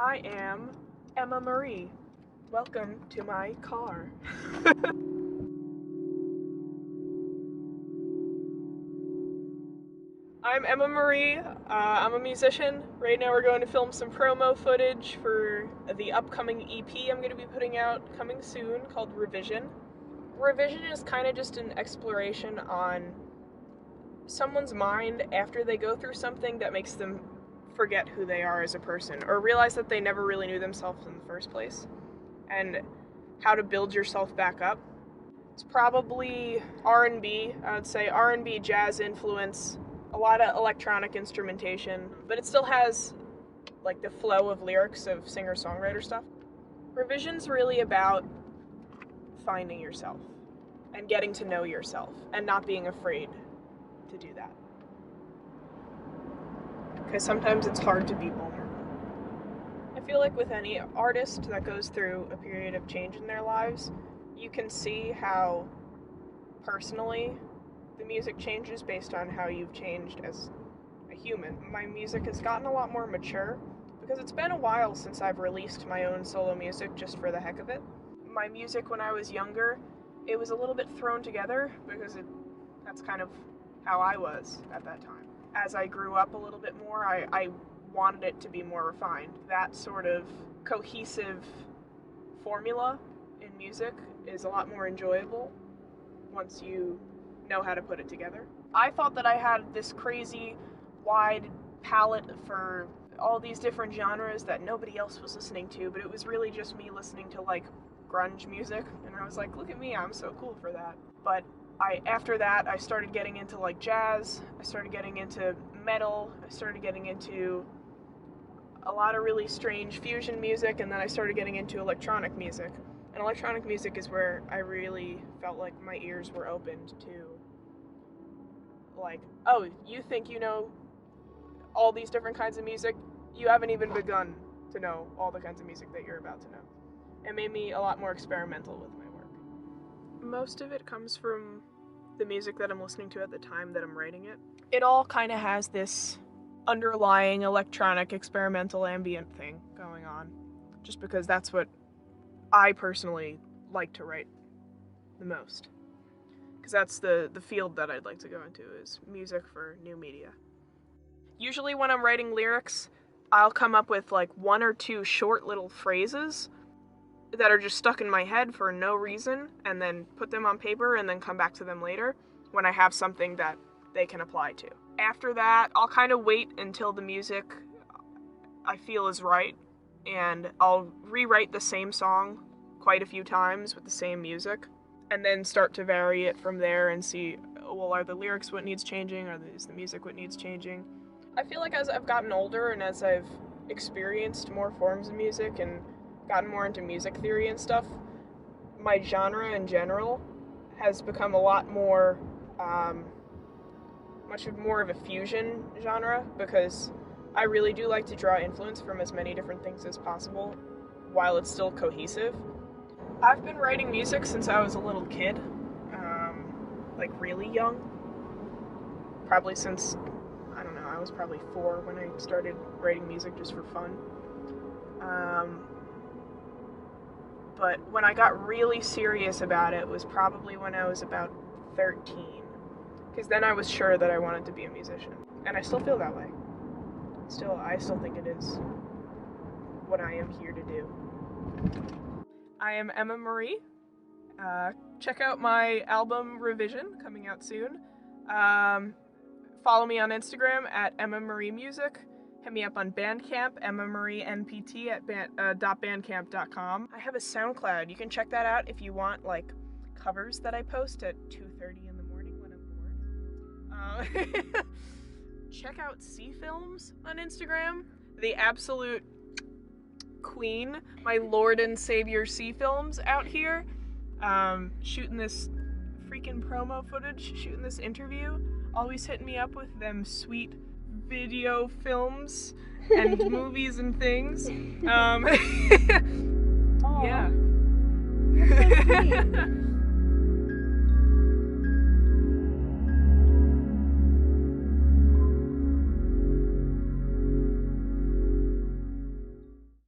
I am EmmaMarie. Welcome to my car. I'm EmmaMarie. I'm a musician. Right now we're going to film some promo footage for the upcoming EP I'm going to be putting out coming soon called Revision. Revision is kind of just an exploration on someone's mind after they go through something that makes them forget who they are as a person or realize that they never really knew themselves in the first place, and how to build yourself back up. It's probably R&B, I would say R&B, jazz influence, a lot of electronic instrumentation, but it still has like the flow of lyrics of singer-songwriter stuff. Revision's really about finding yourself and getting to know yourself and not being afraid to do that. Because sometimes it's hard to be vulnerable. I feel like with any artist that goes through a period of change in their lives, you can see how personally the music changes based on how you've changed as a human. My music has gotten a lot more mature because it's been a while since I've released my own solo music just for the heck of it. My music when I was younger, it was a little bit thrown together because that's kind of how I was at that time. As I grew up a little bit more, I wanted it to be more refined. That sort of cohesive formula in music is a lot more enjoyable once you know how to put it together. I thought that I had this crazy wide palette for all these different genres that nobody else was listening to, but it was really just me listening to like grunge music, and I was like, look at me, I'm so cool for that. But after that, I started getting into like jazz, I started getting into metal, I started getting into a lot of really strange fusion music, and then I started getting into electronic music. And electronic music is where I really felt like my ears were opened to, like, oh, you think you know all these different kinds of music? You haven't even begun to know all the kinds of music that you're about to know. It made me a lot more experimental with my work. Most of it comes from the music that I'm listening to at the time that I'm writing it. It all kind of has this underlying electronic experimental ambient thing going on, just because that's what I personally like to write the most. Because that's the field that I'd like to go into, is music for new media. Usually when I'm writing lyrics, I'll come up with like one or two short little phrases that are just stuck in my head for no reason, and then put them on paper and then come back to them later when I have something that they can apply to. After that, I'll kind of wait until the music I feel is right, and I'll rewrite the same song quite a few times with the same music, and then start to vary it from there and see, well, are the lyrics what needs changing, or is the music what needs changing? I feel like as I've gotten older and as I've experienced more forms of music and gotten more into music theory and stuff, my genre in general has become a lot more, much more of a fusion genre, because I really do like to draw influence from as many different things as possible while it's still cohesive. I've been writing music since I was a little kid, like really young. Probably since, I don't know, I was probably 4 when I started writing music just for fun. But when I got really serious about it was probably when I was about 13. Because then I was sure that I wanted to be a musician. And I still feel that way. I still think it is what I am here to do. I am EmmaMarie. Check out my album Revision, coming out soon. Follow me on Instagram at EmmaMarieMusic. Hit me up on Bandcamp, EmmaMarieNPT at .bandcamp.com. I have a SoundCloud. You can check that out if you want, like, covers that I post at 2:30 in the morning when I'm bored. Check out C Films on Instagram. The absolute queen, my Lord and Savior C Films out here. Shooting this freaking promo footage, shooting this interview. Always hitting me up with them sweet video films and movies and things. Aww. Yeah. That's so sweet.